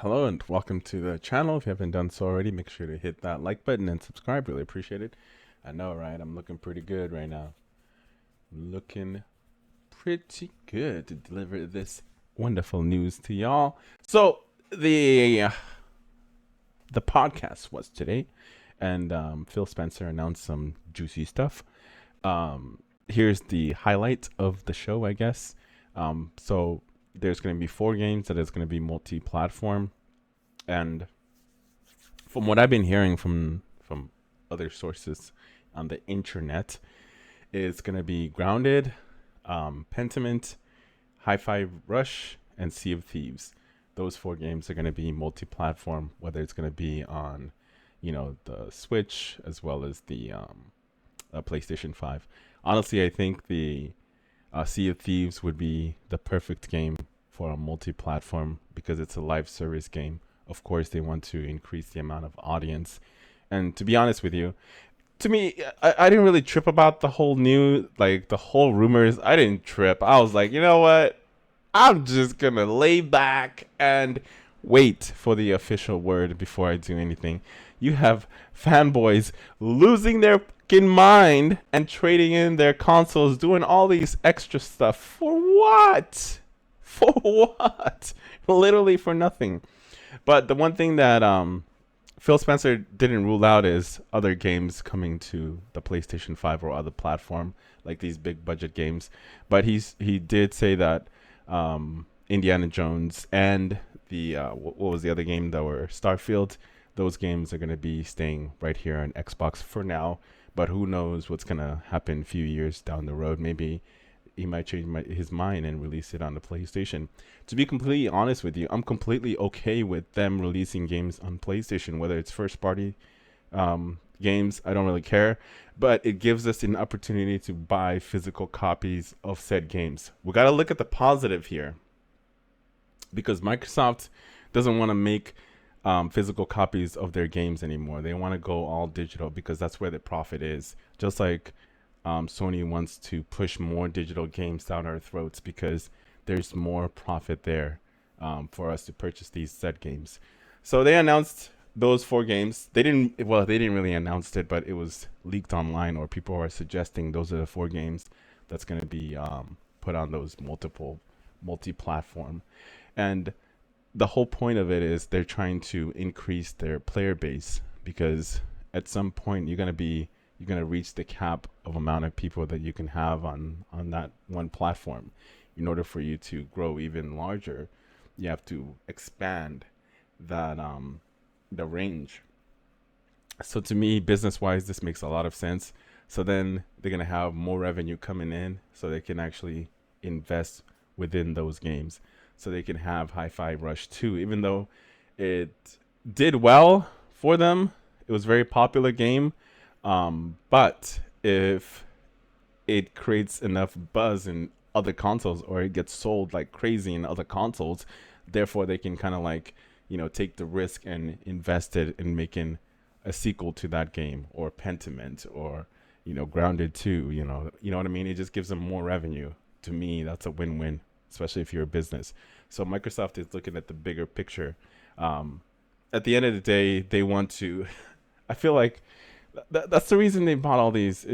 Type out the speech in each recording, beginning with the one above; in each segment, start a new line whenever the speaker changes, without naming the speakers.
Hello and welcome to the channel. If you haven't done so already, make sure to hit that like button and subscribe. Really appreciate it. I know, right? I'm looking pretty good right now. Looking pretty good to deliver this wonderful news to y'all. So the podcast was today, and Phil Spencer announced some juicy stuff. Here's the highlight of the show, I guess. So there's going to be 4 games that is going to be multi-platform, and from what I've been hearing from other sources on the internet, it's gonna be Grounded, Pentiment, Hi-Fi Rush, and Sea of Thieves. Those 4 games are gonna be multi-platform, whether it's gonna be on, the Switch as well as the PlayStation 5. Honestly, I think the Sea of Thieves would be the perfect game for a multi-platform because it's a live service game. Of course, they want to increase the amount of audience. And to be honest with you, to me, I didn't really trip about the whole the whole rumors. I didn't trip. I was like, you know what? I'm just gonna lay back and wait for the official word before I do anything. You have fanboys losing their fucking mind and trading in their consoles, doing all these extra stuff for what? For what? Literally for nothing. But the one thing that Phil Spencer didn't rule out is other games coming to the PlayStation 5 or other platform, like these big budget games. But he did say that Indiana Jones and the what was the other game that were Starfield? Those games are going to be staying right here on Xbox for now. But who knows what's going to happen a few years down the road? Maybe he might change his mind and release it on the PlayStation. To be completely honest with you, I'm completely okay with them releasing games on PlayStation, whether it's first party games. I don't really care, but it gives us an opportunity to buy physical copies of said games. We got to look at the positive here because Microsoft doesn't want to make physical copies of their games anymore. They want to go all digital because that's where the profit is. Just like Sony wants to push more digital games down our throats because there's more profit there for us to purchase these set games. So they announced those 4 games. They didn't really announce it, but it was leaked online, or people are suggesting those are the 4 games that's going to be put on those multi-platform. And the whole point of it is they're trying to increase their player base because at some point you're gonna reach the cap of amount of people that you can have on that one platform. In order for you to grow even larger, you have to expand that the range. So to me, business wise, this makes a lot of sense. So then they're gonna have more revenue coming in, so they can actually invest within those games. So they can have Hi-Fi Rush 2, even though it did well for them. It was a very popular game, but if it creates enough buzz in other consoles or it gets sold like crazy in other consoles, therefore they can kind of like, take the risk and invest it in making a sequel to that game or Pentiment or, Grounded 2, you know what I mean? It just gives them more revenue. To me, that's a win-win, especially if you're a business. So Microsoft is looking at the bigger picture. At the end of the day, they want to. I feel like that's the reason they bought all these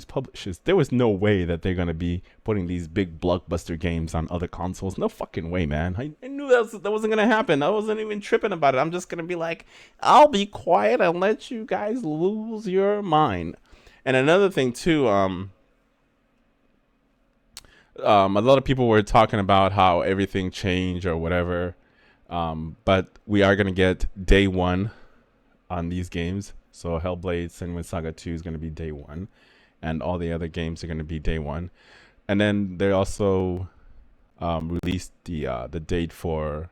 publishers. There was no way that they're gonna be putting these big blockbuster games on other consoles. No fucking way, man. I knew that wasn't gonna happen. I wasn't even tripping about it. I'm just gonna be like, I'll be quiet and let you guys lose your mind. And another thing too, a lot of people were talking about how everything changed or whatever. But we are gonna get day one on these games. So Hellblade: Senua's Saga 2 is gonna be day one, and all the other games are gonna be day one. And then they also released the date for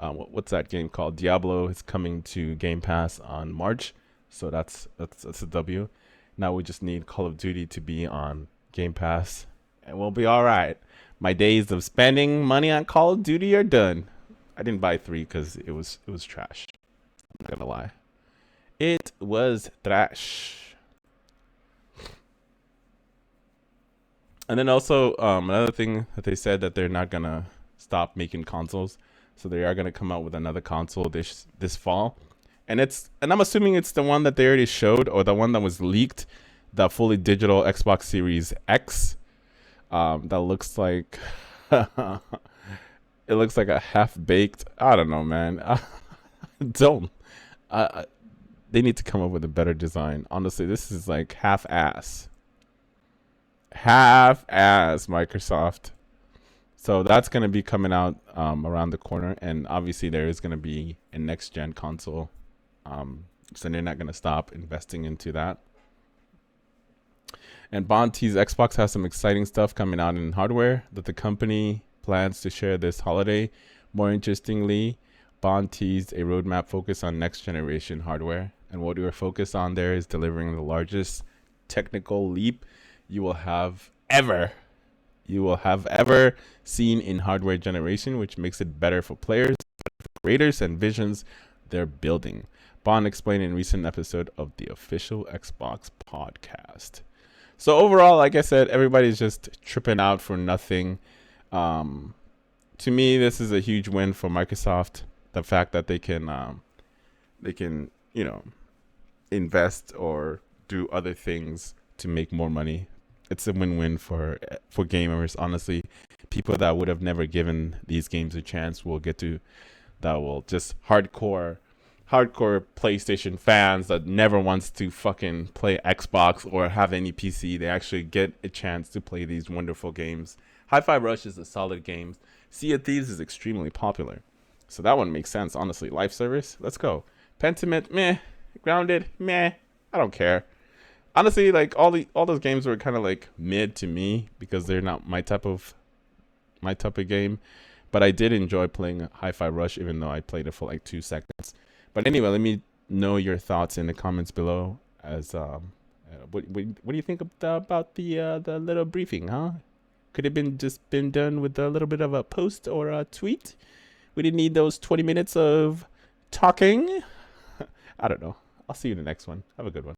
what's that game called? Diablo is coming to Game Pass on March, so that's a W. Now we just need Call of Duty to be on Game Pass, and we'll be all right. My days of spending money on Call of Duty are done. I didn't buy 3 because it was trash. I'm not gonna lie, it was trash. And then also another thing that they said that they're not gonna stop making consoles. So they are gonna come out with another console this fall, and I'm assuming it's the one that they already showed or the one that was leaked, the fully digital Xbox Series X. That looks like it looks like a half baked. I don't know, man. Don't. They need to come up with a better design. Honestly, this is like half-ass Microsoft. So that's going to be coming out around the corner, and obviously there is going to be a next gen console. So they're not going to stop investing into that. And Bond teased Xbox has some exciting stuff coming out in hardware that the company plans to share this holiday. More interestingly, Bond teased a roadmap focused on next generation hardware, and what we are focused on there is delivering the largest technical leap you will have ever seen in hardware generation, which makes it better for players, creators, and visions they're building. Bond explained in a recent episode of the official Xbox podcast. So overall, like I said, everybody's just tripping out for nothing. To me, this is a huge win for Microsoft. The fact that they can invest or do other things to make more money. It's a win-win for gamers. Honestly, people that would have never given these games a chance will just hardcore PlayStation fans that never wants to fucking play Xbox or have any PC. They actually get a chance to play these wonderful games. Hi-Fi Rush is a solid game. Sea of Thieves is extremely popular. So that one makes sense, honestly. Life Service, let's go. Pentiment, meh. Grounded, meh. I don't care. Honestly, like all those games were kind of like mid to me because they're not my type of game. But I did enjoy playing Hi-Fi Rush, even though I played it for like 2 seconds. But anyway, let me know your thoughts in the comments below. As what do you think about the little briefing, huh? Could it been done with a little bit of a post or a tweet? We didn't need those 20 minutes of talking. I don't know. I'll see you in the next one. Have a good one.